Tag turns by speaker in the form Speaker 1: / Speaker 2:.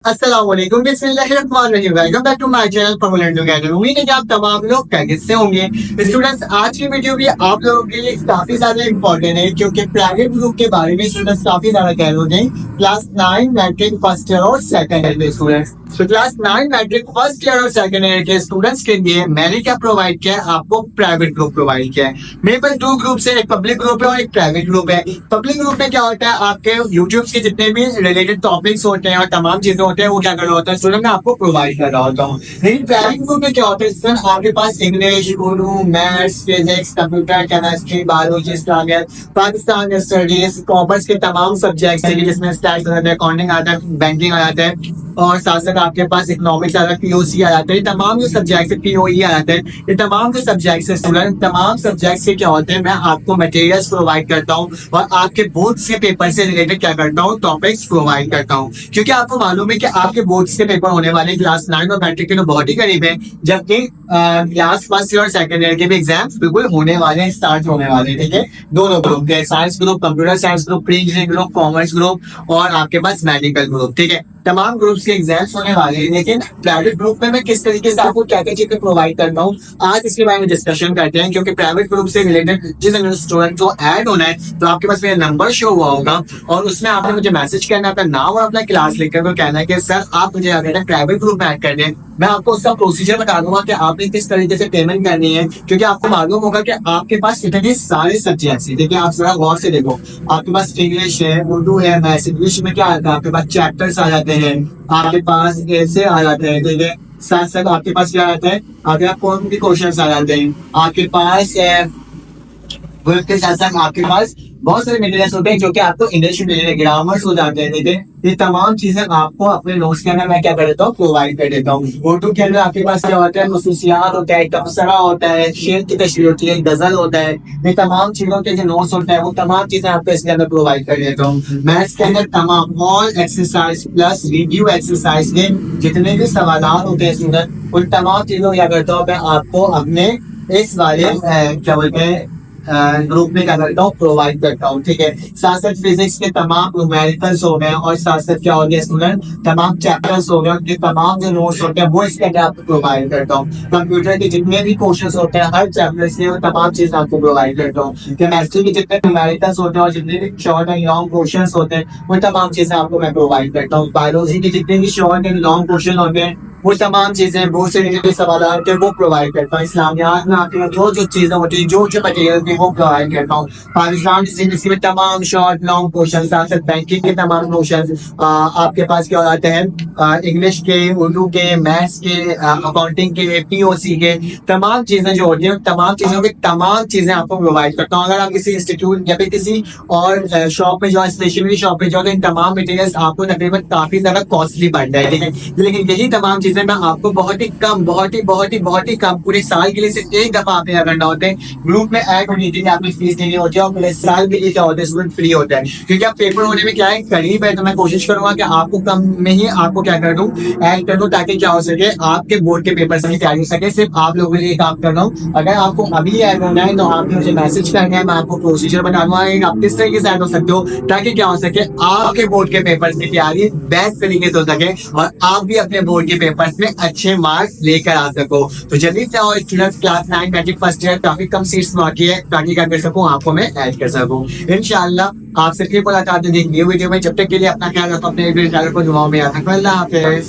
Speaker 1: अस्सलामुअलैकुम बिस्मिल्लाहिर्रहमानिर्रहीम। Welcome back to my channel permanent together. उम्मीद है कि आप तमाम लोग खैरियत से होंगे। स्टूडेंट्स, आज की वीडियो भी आप लोगों के लिए काफी ज्यादा इंपॉर्टेंट है क्योंकि प्राइवेट ग्रुप के बारे में स्टूडेंट्स काफी ज्यादा कह रहे हैं। क्लास 9 मैट्रिक फर्स्ट ईयर और सेकंड ईयर के स्टूडेंट्स, तो क्लास 9 मैट्रिक फर्स्ट ईयर और सेकंड ईयर के स्टूडेंट्स के लिए मैंने क्या प्रोवाइड किया है, आपको प्राइवेट ग्रुप प्रोवाइड किया है। मेरे पास दो ग्रुप है, एक पब्लिक ग्रुप है और एक प्राइवेट ग्रुप है। पब्लिक ग्रुप में क्या होता है, आपके यूट्यूब के जितने भी रिलेटेड टॉपिक्स होते हैं और तमाम चीजें होते हैं वो क्या कर रहा होता है स्टूडेंट, मैं आपको प्रोवाइड कर रहा होता हूँ। लेकिन प्राइवेट ग्रुप में क्या होता है स्टूडेंट, आपके पास English, Urdu, maths, physics, computer, chemistry, biology, Islamiyat, Pakistan studies, commerce के तमाम सब्जेक्ट्स हैं जिसमें स्टैट्स आता है, अकाउंटिंग आता है, बैंकिंग आ जाता है और साथ साथ आपके पास इकोनॉमिक्स आ जाता है, पीओसी आ जाता है। ये तमाम जो सब्जेक्ट्स है, पीओई आ जाता है, ये तमाम जो सब्जेक्ट्स है स्टूडेंट, तमाम सब्जेक्ट्स के क्या होते हैं, मैं आपको मटेरियल्स प्रोवाइड करता हूँ और आपके बोर्ड से पेपर से रिलेटेड क्या करता हूँ, टॉपिक्स प्रोवाइड करता हूँ। क्योंकि आपको मालूम है कि आपके बोर्ड के पेपर होने वाले क्लास 9 और मैट्रिक के तो बहुत ही करीब है, जबकि क्लास फर्स्ट ईयर और सेकंड ईयर के भी एग्जाम्स बिल्कुल होने वाले हैं, स्टार्ट होने वाले हैं। ठीक है, दोनों ग्रुप के, science group, computer science group, pre engineering group, commerce group और आपके पास मेडिकल ग्रुप। ठीक है, तमाम ग्रुप्स के एग्जाम्स होने वाले हैं। लेकिन प्राइवेट ग्रुप में मैं किस तरीके से आपको क्या क्या चीजें प्रोवाइड करता हूँ, आज इसके बारे में डिस्कशन करते हैं। क्योंकि प्राइवेट ग्रुप से रिलेटेड जिस स्टूडेंट को ऐड होना है तो आपके पास मेरा नंबर शो हुआ होगा और उसमें आपने मुझे मैसेज करना है, अपना नाम और अपना क्लास लिखकर तो कहना है कि सर आप मुझे अगर प्राइवेट ग्रुप में ऐड कर दें। मैं आपको उसका प्रोसीजर बता दूंगा कि आपने किस तरीके से पेमेंट करनी है, क्योंकि आपको मालूम होगा कि आपके पास इतने सारे सब्जेक्ट्स हैं। देखिए, आप जरा गौर से देखो, आपके पास इंग्लिश है, उर्दू है, मैथ्स। इंग्लिश में क्या आता है, आपके पास चैप्टर्स आ जाते हैं, आपके पास ऐसे आ जाते हैं। ठीक है, साथ साथ आपके पास क्या आता है, अगर आप कौन भी क्वेश्चन आ जाते हैं, आपके पास वर्क के साथ साथ आपके पास बहुत सारे मटेरियल्स होते हैं जो कि आपको इंग्लिश में ग्रामर्स हो जाते हैं। देखिए, ये तमाम चीजें आपको अपने नोट्स के अंदर मैं क्या कर देता हूँ, प्रोवाइड कर देता हूँ। उर्दू के अंदर आपके पास क्या होता है, नुसूसियात होता है, तबसरा होता है, शेर की तशरीह होती है, गजल होता है। ये तमाम चीजों के जो नोट्स होते हैं वो तमाम चीजें आपको इसके अंदर प्रोवाइड कर देता हूँ। मैथ्स के अंदर तमाम all exercise plus review exercise के जितने भी सवाल होते हैं स्टूडेंट, उन तमाम चीजों क्या करता हूँ मैं आपको अपने इस वाले क्या बोलते हैं ग्रुप में क्या करता हूँ, प्रोवाइड करता हूँ। ठीक है, साथ साथ फिजिक्स के तमाम न्यूमेरिकल्स हो गए और साथ साथ क्या हो गया स्टूडेंट, तमाम चैप्टर्स हो गए, जो तमाम जो नोट्स होते हैं वो इसके अंदर आपको प्रोवाइड करता हूँ। कंप्यूटर के जितने भी क्वेश्चंस होते हैं हर चैप्टर से वो तमाम चीज आपको प्रोवाइड करता हूँ। केमिस्ट्री के जितने न्यूमेरिकल्स होते हैं और जितने भी शॉर्ट एंड लॉन्ग क्वेश्चंस होते हैं वो तमाम चीजें आपको मैं प्रोवाइड करता हूँ। बायोलॉजी के जितने भी शॉर्ट एंड लॉन्ग क्वेश्चन होते हैं वो तमाम चीजें, बहुत से रिलेटेड सवाल होते हैं वो प्रोवाइड करता हूँ। इस्लामियात में आके जो जो चीजें होती है, जो जो मटेरियल होती है वो प्रोवाइड करता हूँ। पाकिस्तान में तमाम शॉर्ट लॉन्ग क्वेश्चन, साथ साथ बैंकिंग के तमाम क्वेश्चन आपके पास क्या आते हैं, इंग्लिश के, उर्दू के, मैथ्स के, अकाउंटिंग के, पीओसी के, तमाम चीजें जो होती है तमाम चीजों की तमाम चीजें आपको प्रोवाइड करता हूँ। अगर आप किसी इंस्टीट्यूट या फिर किसी और शॉप में जाओ, स्टेशनरी शॉप में जाओ, तो इन तमाम मटेरियल्स आपको तकरीबन काफी ज्यादा कॉस्टली पड़ता है। लेकिन यही तमाम चीजें मैं आपको बहुत ही कम, बहुत ही कम, पूरे साल के लिए सिर्फ एक दफा आपने अगर करना होता है, ग्रुप में ऐड होने के लिए आपने फीस देनी होती है और पूरे साल के लिए क्या होता है स्टूडेंट फ्री होता है। क्योंकि आप पेपर होने में क्या है करीब है, तो मैं कोशिश करूंगा कि आपको कम में ही आपको क्या कर दूं, ऐड कर दूं, ताकि क्या हो सके आपके बोर्ड के पेपर से तैयारी हो सके। सिर्फ आप लोगों के लिए काम कर रहा हूँ। अगर आपको अभी ऐड होना है तो आपने मुझे मैसेज करना है, मैं आपको प्रोसीजर बता दूंगा आप किस तरीके से ऐड हो सकते हो, ताकि क्या हो सके आपके बोर्ड के पेपर की तैयारी बेस्ट तरीके से हो सके और आप भी अपने बोर्ड के पेपर में अच्छे मार्क्स लेकर आ सको। तो जल्दी से आओ students, class 9 matric first year, काफी कम सीट्स बाकी है, ताकि क्या कर सकूं आपको मैं ऐड कर सकूं। इंशाल्लाह आपसे फिर मुलाकात होगी न्यू वीडियो में। जब तक के लिए अपना ख्याल रखो, अपने चैनल को दुआओं में याद रखो। अल्लाह हाफिज।